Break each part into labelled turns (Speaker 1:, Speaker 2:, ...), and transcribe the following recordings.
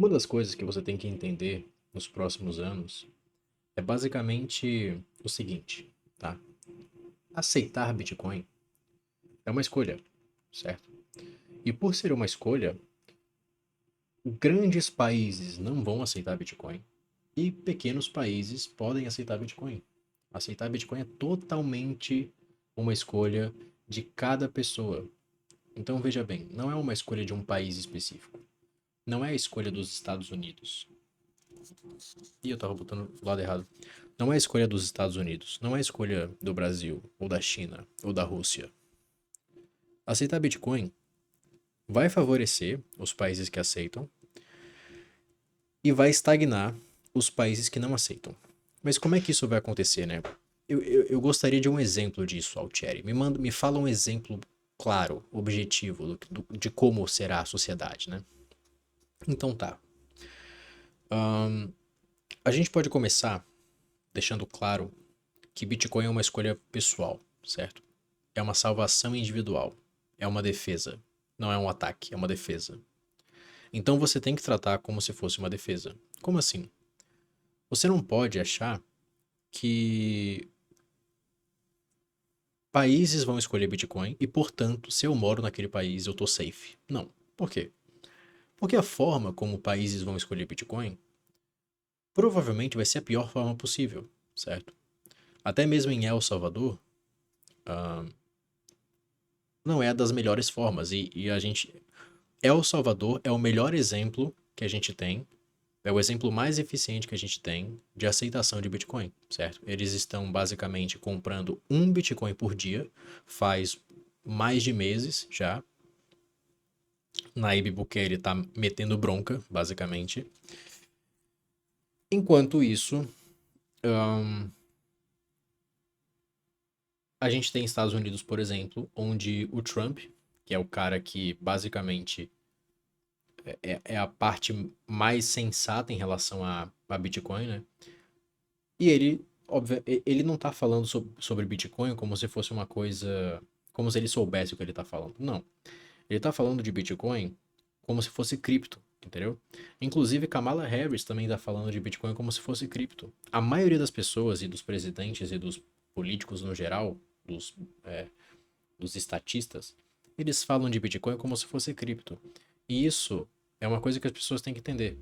Speaker 1: Uma das coisas que você tem que entender nos próximos anos é basicamente o seguinte, tá? Aceitar Bitcoin é uma escolha, certo? E por ser uma escolha, grandes países não vão aceitar Bitcoin e pequenos países podem aceitar Bitcoin. Aceitar Bitcoin é totalmente uma escolha de cada pessoa. Então veja bem, não é uma escolha de um país específico. Não é a escolha dos Estados Unidos. Ih, eu tava botando o lado errado. Não é a escolha dos Estados Unidos. Não é a escolha do Brasil, ou da China, ou da Rússia. Aceitar Bitcoin vai favorecer os países que aceitam e vai estagnar os países que não aceitam. Mas como é que isso vai acontecer, né? Eu gostaria de um exemplo disso, Altieri. Me fala um exemplo claro, objetivo, de como será a sociedade, né? Então tá. A gente pode começar deixando claro que Bitcoin é uma escolha pessoal, certo? É uma salvação individual. É uma defesa. Não é um ataque, é uma defesa. Então você tem que tratar como se fosse uma defesa. Como assim? Você não pode achar que países vão escolher Bitcoin e, portanto, se eu moro naquele país, eu tô safe. Não. Por quê? Porque a forma como países vão escolher Bitcoin provavelmente vai ser a pior forma possível, certo? Até mesmo em El Salvador, ah, não é a das melhores formas. E a gente. El Salvador é o melhor exemplo que a gente tem. É o exemplo mais eficiente que a gente tem de aceitação de Bitcoin, certo? Eles estão basicamente comprando um Bitcoin por dia, faz mais de meses já. Nayib Bukele tá metendo bronca, basicamente. Enquanto isso, a gente tem Estados Unidos, por exemplo, onde o Trump, que é o cara que basicamente é a parte mais sensata em relação a Bitcoin, né? E ele, óbvio, ele não tá falando sobre Bitcoin como se fosse uma coisa. Como se ele soubesse o que ele tá falando. Não. Ele tá falando de Bitcoin como se fosse cripto, entendeu? Inclusive, Kamala Harris também tá falando de Bitcoin como se fosse cripto. A maioria das pessoas e dos presidentes e dos políticos no geral, dos, é, dos estatistas, eles falam de Bitcoin como se fosse cripto. E isso é uma coisa que as pessoas têm que entender.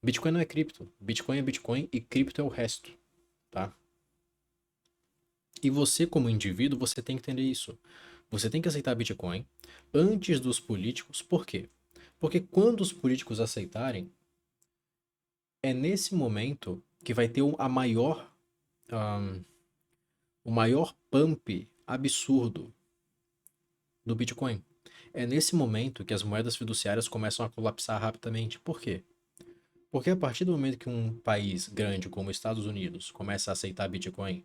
Speaker 1: Bitcoin não é cripto. Bitcoin é Bitcoin e cripto é o resto, tá? E você, como indivíduo, você tem que entender isso. Você tem que aceitar Bitcoin antes dos políticos. Por quê? Porque quando os políticos aceitarem, é nesse momento que vai ter o maior pump absurdo do Bitcoin. É nesse momento que as moedas fiduciárias começam a colapsar rapidamente. Por quê? Porque a partir do momento que um país grande como os Estados Unidos começa a aceitar Bitcoin,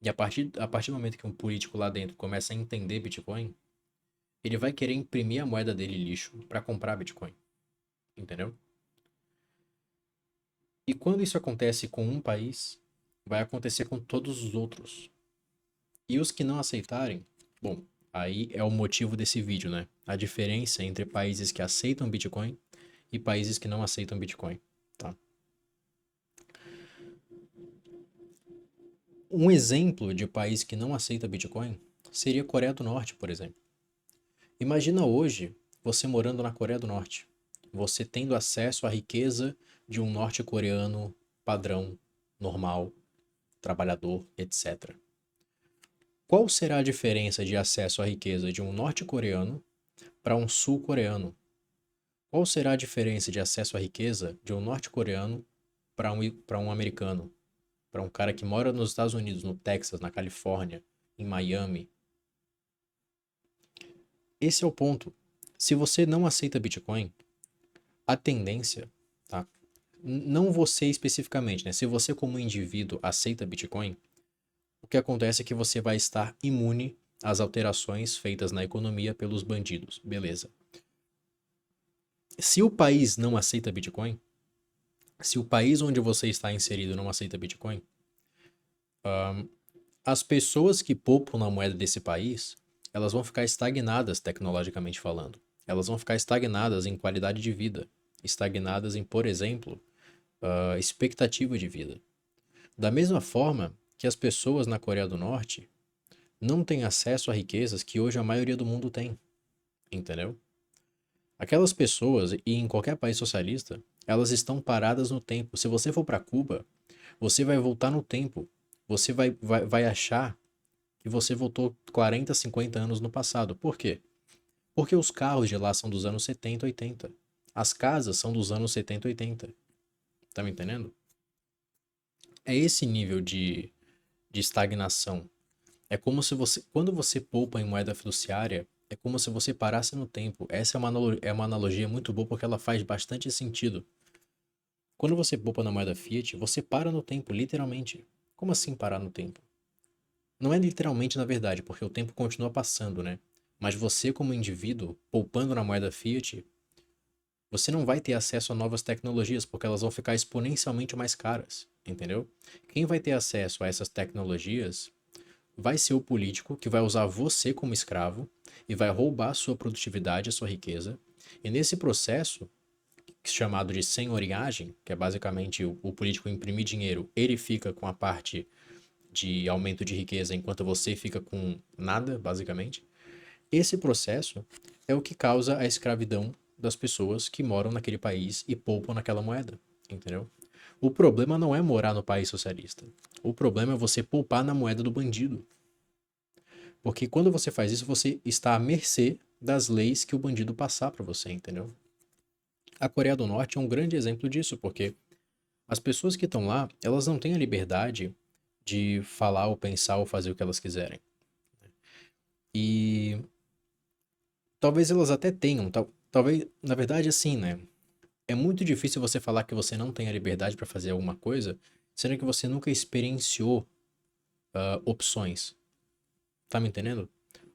Speaker 1: e a partir do momento que um político lá dentro começa a entender Bitcoin, ele vai querer imprimir a moeda dele lixo para comprar Bitcoin, entendeu? E quando isso acontece com um país, vai acontecer com todos os outros. E os que não aceitarem, bom, aí é o motivo desse vídeo, né? A diferença entre países que aceitam Bitcoin e países que não aceitam Bitcoin, tá? Um exemplo de país que não aceita Bitcoin seria a Coreia do Norte, por exemplo. Imagina hoje você morando na Coreia do Norte, você tendo acesso à riqueza de um norte-coreano padrão, normal, trabalhador, etc. Qual será a diferença de acesso à riqueza de um norte-coreano para um sul-coreano? Qual será a diferença de acesso à riqueza de um norte-coreano para um americano? Para um cara que mora nos Estados Unidos, no Texas, na Califórnia, em Miami? Esse é o ponto. Se você não aceita Bitcoin, a tendência, tá? Não você especificamente, né? Se você como indivíduo aceita Bitcoin, o que acontece é que você vai estar imune às alterações feitas na economia pelos bandidos. Beleza. Se o país não aceita Bitcoin, se o país onde você está inserido não aceita Bitcoin, as pessoas que poupam na moeda desse país, elas vão ficar estagnadas tecnologicamente falando. Elas vão ficar estagnadas em qualidade de vida. estagnadas em, por exemplo, expectativa de vida. Da mesma forma que as pessoas na Coreia do Norte não têm acesso a riquezas que hoje a maioria do mundo tem, entendeu? Aquelas pessoas, e em qualquer país socialista, elas estão paradas no tempo. Se você for para Cuba, você vai voltar no tempo. Você vai achar que você voltou 40, 50 anos no passado. Por quê? Porque os carros de lá são dos anos 70, 80. As casas são dos anos 70, 80. Tá me entendendo? É esse nível de estagnação. É como se você, quando você poupa em moeda fiduciária, é como se você parasse no tempo. Essa é uma analogia muito boa porque ela faz bastante sentido. Quando você poupa na moeda fiat, você para no tempo, literalmente. Como assim parar no tempo? Não é literalmente, na verdade, porque o tempo continua passando, né? Mas você, como indivíduo, poupando na moeda fiat, você não vai ter acesso a novas tecnologias, porque elas vão ficar exponencialmente mais caras, entendeu? Quem vai ter acesso a essas tecnologias vai ser o político que vai usar você como escravo e vai roubar a sua produtividade, a sua riqueza. E nesse processo, chamado de senhoriagem, que é basicamente o político imprimir dinheiro, ele fica com a parte de aumento de riqueza enquanto você fica com nada, basicamente. Esse processo é o que causa a escravidão das pessoas que moram naquele país e poupam naquela moeda, entendeu? O problema não é morar no país socialista. O problema é você poupar na moeda do bandido. Porque quando você faz isso, você está à mercê das leis que o bandido passar para você, entendeu? A Coreia do Norte é um grande exemplo disso, porque as pessoas que estão lá, elas não têm a liberdade de falar ou pensar ou fazer o que elas quiserem. E talvez elas até tenham, talvez, na verdade, assim, né? É muito difícil você falar que você não tem a liberdade para fazer alguma coisa, sendo que você nunca experienciou opções. Tá me entendendo?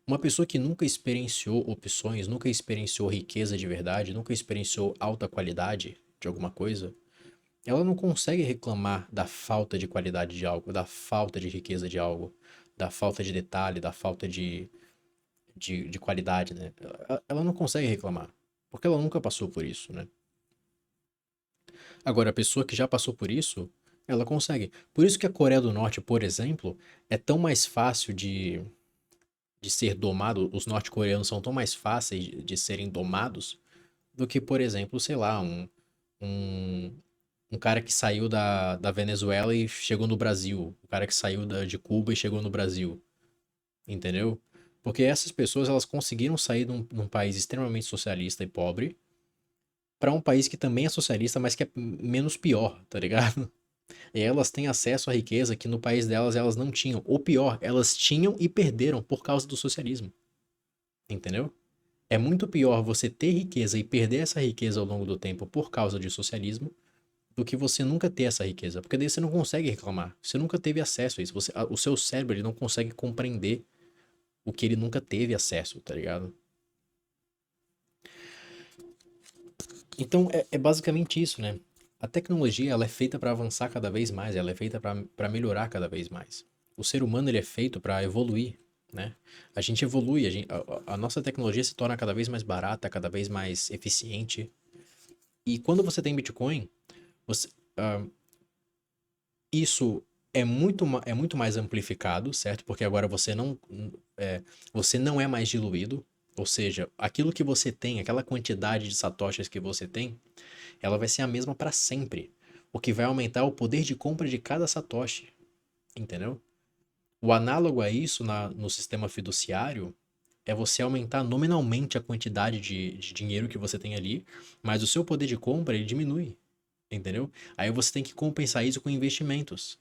Speaker 1: Uma pessoa que nunca experienciou opções, nunca experienciou riqueza de verdade, nunca experienciou alta qualidade de alguma coisa, ela não consegue reclamar da falta de qualidade de algo, da falta de riqueza de algo, da falta de detalhe, da falta de qualidade, né? Ela não consegue reclamar, porque ela nunca passou por isso, né? Agora, a pessoa que já passou por isso, ela consegue. Por isso que a Coreia do Norte, por exemplo, é tão mais fácil de ser domado, os norte-coreanos são tão mais fáceis de serem domados do que, por exemplo, sei lá, um, um cara que saiu da Venezuela e chegou no Brasil, o cara que saiu de Cuba e chegou no Brasil, entendeu? Porque essas pessoas elas conseguiram sair num país extremamente socialista e pobre para um país que também é socialista, mas que é menos pior, tá ligado? E elas têm acesso à riqueza que no país delas elas não tinham. Ou pior, elas tinham e perderam por causa do socialismo, entendeu? É muito pior você ter riqueza e perder essa riqueza ao longo do tempo por causa de socialismo do que você nunca ter essa riqueza, porque daí você não consegue reclamar. Você nunca teve acesso a isso. O seu cérebro ele não consegue compreender o que ele nunca teve acesso, tá ligado? Então é basicamente isso, né? A tecnologia ela é feita para avançar cada vez mais, ela é feita para melhorar cada vez mais. O ser humano ele é feito para evoluir, né? A gente evolui, a nossa tecnologia se torna cada vez mais barata, cada vez mais eficiente. E quando você tem Bitcoin, você, ah, isso é muito mais amplificado, certo? Porque agora você não é mais diluído. Ou seja, aquilo que você tem, aquela quantidade de satoshis que você tem, ela vai ser a mesma para sempre. O que vai aumentar o poder de compra de cada satoshi, entendeu? O análogo a isso no sistema fiduciário é você aumentar nominalmente a quantidade de dinheiro que você tem ali, mas o seu poder de compra ele diminui, entendeu? Aí você tem que compensar isso com investimentos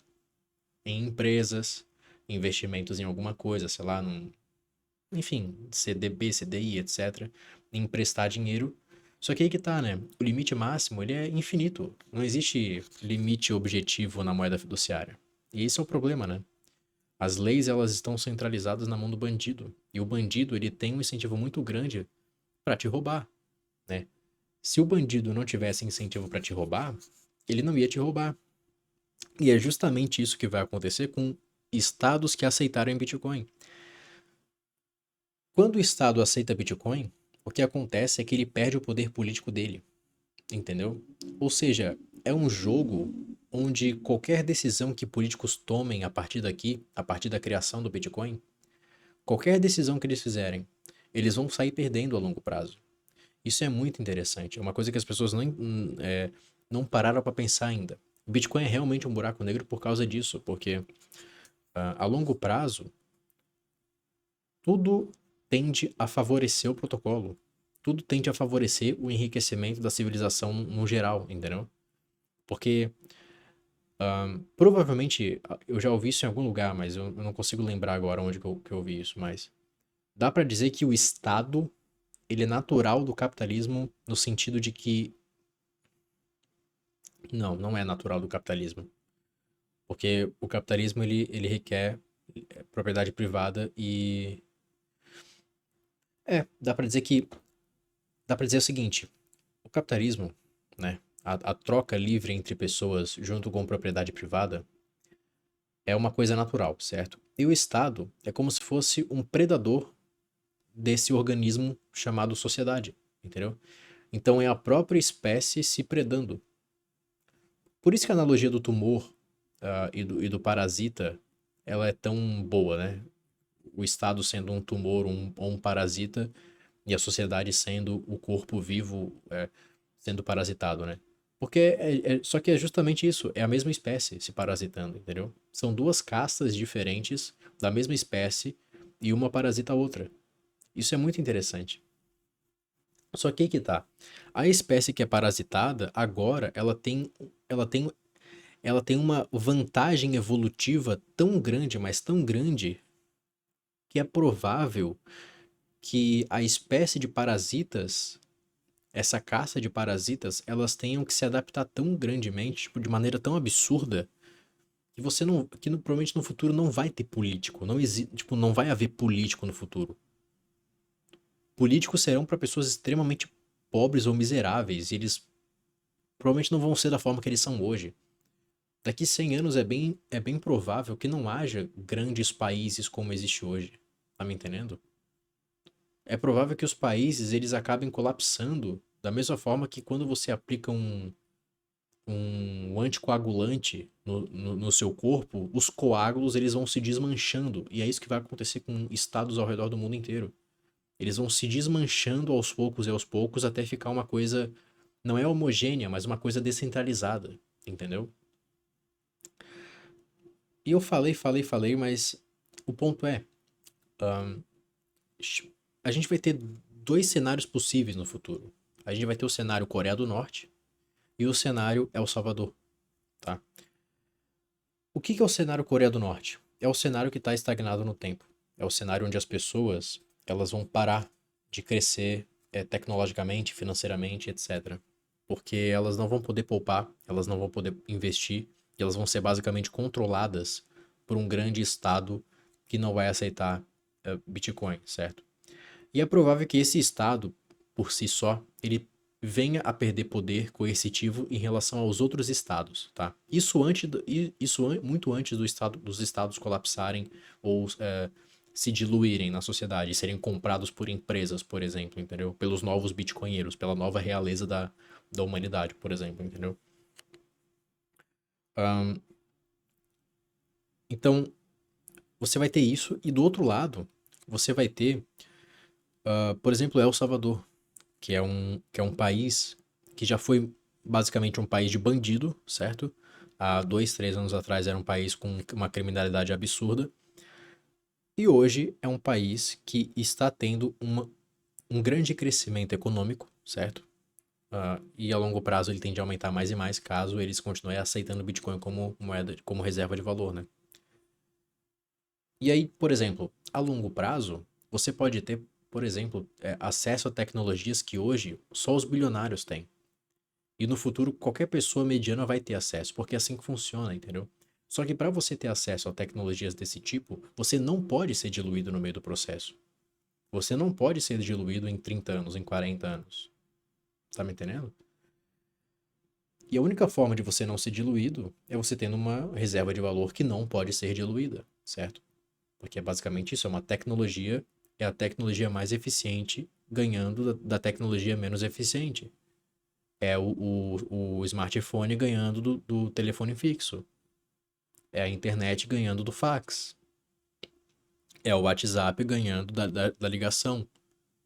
Speaker 1: em empresas, investimentos em alguma coisa, sei lá, enfim, CDB, CDI, etc. Emprestar dinheiro. Só que aí que tá, né? O limite máximo, ele é infinito. Não existe limite objetivo na moeda fiduciária. E esse é o problema, né? As leis, elas estão centralizadas na mão do bandido. E o bandido, ele tem um incentivo muito grande para te roubar, né? Se o bandido não tivesse incentivo para te roubar, ele não ia te roubar. E é justamente isso que vai acontecer com estados que aceitaram Bitcoin. Quando o estado aceita Bitcoin, o que acontece é que ele perde o poder político dele. entendeu? Ou seja, é um jogo onde qualquer decisão que políticos tomem a partir daqui, a partir da criação do Bitcoin, qualquer decisão que eles fizerem, eles vão sair perdendo a longo prazo. Isso é muito interessante. É uma coisa que as pessoas não pararam para pensar ainda. O Bitcoin é realmente um buraco negro por causa disso, porque a longo prazo, tudo tende a favorecer o protocolo. Tudo tende a favorecer o enriquecimento da civilização no geral, entendeu? Porque provavelmente eu já ouvi isso em algum lugar, mas eu não consigo lembrar agora onde que eu ouvi isso, mas dá para dizer que o Estado ele é natural do capitalismo no sentido de que não é natural do capitalismo, porque o capitalismo ele requer propriedade privada e dá para dizer que dá para dizer o seguinte, o capitalismo, né, a troca livre entre pessoas junto com propriedade privada é uma coisa natural, certo? E o Estado é como se fosse um predador desse organismo chamado sociedade, entendeu? Então é a própria espécie se predando. Por isso que a analogia do tumor e do parasita, ela é tão boa, né? O Estado sendo um tumor ou um parasita e a sociedade sendo o corpo vivo sendo parasitado, né? Porque só que é justamente isso, é a mesma espécie se parasitando, entendeu? São duas castas diferentes da mesma espécie e uma parasita a outra. Isso é muito interessante. Só que aí que tá. A espécie que é parasitada, agora, ela tem, ela tem uma vantagem evolutiva tão grande, mas tão grande, que é provável que a espécie de parasitas, essa caça de parasitas, elas tenham que se adaptar tão grandemente, tipo, de maneira tão absurda, que você não, provavelmente no futuro não vai ter político, tipo, não vai haver político no futuro. Políticos serão para pessoas extremamente pobres ou miseráveis, e eles provavelmente não vão ser da forma que eles são hoje. Daqui 100 anos é bem provável que não haja grandes países como existe hoje. Tá me entendendo? É provável que os países eles acabem colapsando da mesma forma que quando você aplica um anticoagulante no seu corpo, os coágulos eles vão se desmanchando. E é isso que vai acontecer com estados ao redor do mundo inteiro. Eles vão se desmanchando aos poucos e aos poucos até ficar uma coisa, não é homogênea, mas uma coisa descentralizada, entendeu? E eu falei, mas o ponto é, a gente vai ter dois cenários possíveis no futuro. A gente vai ter o cenário Coreia do Norte e o cenário El Salvador, tá? O que é o cenário Coreia do Norte? É o cenário que está estagnado no tempo. É o cenário onde as pessoas elas vão parar de crescer tecnologicamente, financeiramente, etc. Porque elas não vão poder poupar, elas não vão poder investir, e elas vão ser basicamente controladas por um grande estado que não vai aceitar Bitcoin, certo? E é provável que esse estado, por si só, ele venha a perder poder coercitivo em relação aos outros estados, tá? Muito antes dos estados colapsarem ou se diluírem na sociedade, e serem comprados por empresas, por exemplo, entendeu? Pelos novos bitcoinheiros, pela nova realeza da humanidade, por exemplo, entendeu? Ahn, então, você vai ter isso, e do outro lado, você vai ter, por exemplo, El Salvador, que é um país que já foi basicamente um país de bandido, certo? Há 2, 3 anos atrás era um país com uma criminalidade absurda. E hoje é um país que está tendo um grande crescimento econômico, certo? E a longo prazo ele tende a aumentar mais e mais caso eles continuem aceitando o Bitcoin como moeda, como reserva de valor, né? E aí, por exemplo, a longo prazo, você pode ter, por exemplo, acesso a tecnologias que hoje só os bilionários têm. E no futuro, qualquer pessoa mediana vai ter acesso, porque é assim que funciona, entendeu? Só que para você ter acesso a tecnologias desse tipo, você não pode ser diluído no meio do processo. Você não pode ser diluído em 30 anos, em 40 anos. Tá me entendendo? E a única forma de você não ser diluído é você tendo uma reserva de valor que não pode ser diluída, certo? Porque é basicamente isso, é a tecnologia mais eficiente ganhando da tecnologia menos eficiente. É o smartphone ganhando do telefone fixo. É a internet ganhando do fax. É o WhatsApp ganhando da ligação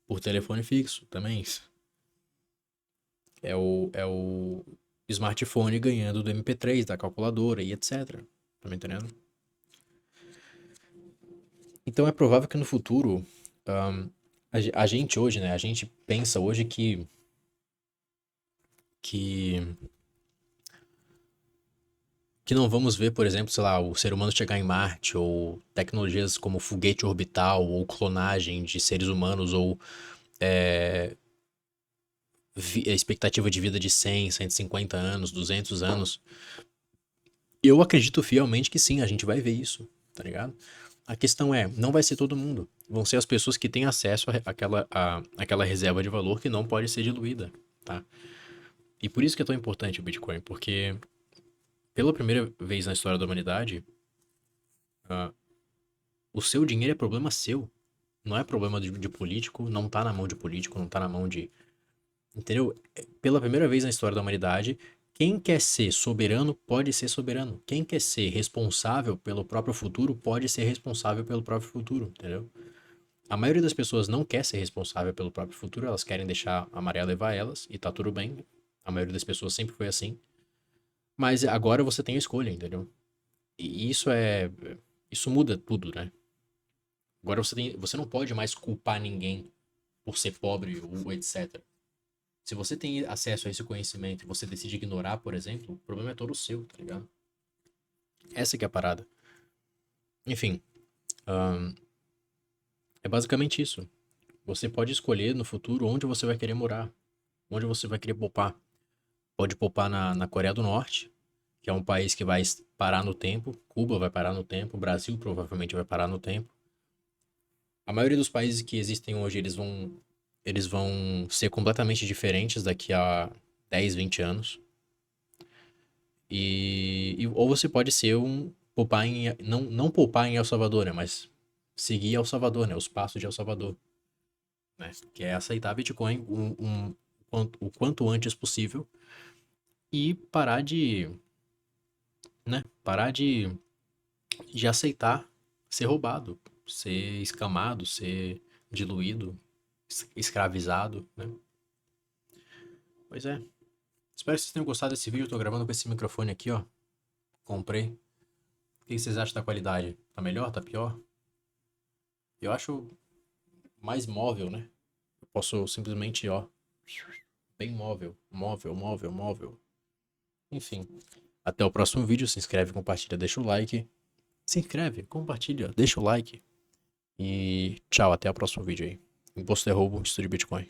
Speaker 1: por telefone fixo também. É o smartphone ganhando do MP3, da calculadora e etc. Tá me entendendo? Então é provável que no futuro, a gente hoje, né? A gente pensa hoje que, que não vamos ver, por exemplo, sei lá, o ser humano chegar em Marte, ou tecnologias como foguete orbital, ou clonagem de seres humanos, ou expectativa de vida de 100, 150 anos, 200 anos. Eu acredito fielmente que sim, a gente vai ver isso, tá ligado? A questão é, não vai ser todo mundo. Vão ser as pessoas que têm acesso àquela reserva de valor que não pode ser diluída, tá? E por isso que é tão importante o Bitcoin, porque pela primeira vez na história da humanidade, o seu dinheiro é problema seu. Não é problema de político, não tá na mão de político, não tá na mão de. Entendeu? Pela primeira vez na história da humanidade, quem quer ser soberano pode ser soberano. Quem quer ser responsável pelo próprio futuro pode ser responsável pelo próprio futuro, entendeu? A maioria das pessoas não quer ser responsável pelo próprio futuro, elas querem deixar a maré levar elas, e tá tudo bem. A maioria das pessoas sempre foi assim. Mas agora você tem a escolha, entendeu? E isso é. Isso muda tudo, né? Agora você não pode mais culpar ninguém por ser pobre ou etc. Se você tem acesso a esse conhecimento e você decide ignorar, por exemplo, o problema é todo seu, tá ligado? Essa que é a parada. Enfim, é basicamente isso. Você pode escolher no futuro onde você vai querer morar, onde você vai querer poupar. Pode poupar na Coreia do Norte, que é um país que vai parar no tempo. Cuba vai parar no tempo. O Brasil provavelmente vai parar no tempo. A maioria dos países que existem hoje, eles vão ser completamente diferentes daqui a 10, 20 anos. Ou você pode ser poupar não poupar em El Salvador, né? Mas seguir El Salvador, né? Os passos de El Salvador, né? Que é aceitar Bitcoin o quanto antes possível e parar de, né? Parar de aceitar ser roubado, ser escamado, ser diluído, escravizado, né? Pois é. Espero que vocês tenham gostado desse vídeo. Eu tô gravando com esse microfone aqui, ó. Comprei. O que vocês acham da qualidade? Tá melhor? Tá pior? Eu acho mais móvel, né? Eu posso simplesmente, ó, bem móvel, móvel, móvel, móvel. Enfim. Até o próximo vídeo. Se inscreve, compartilha, deixa o like. Se inscreve, compartilha, deixa o like. E tchau, até o próximo vídeo aí. Imposto é roubo, estude Bitcoin.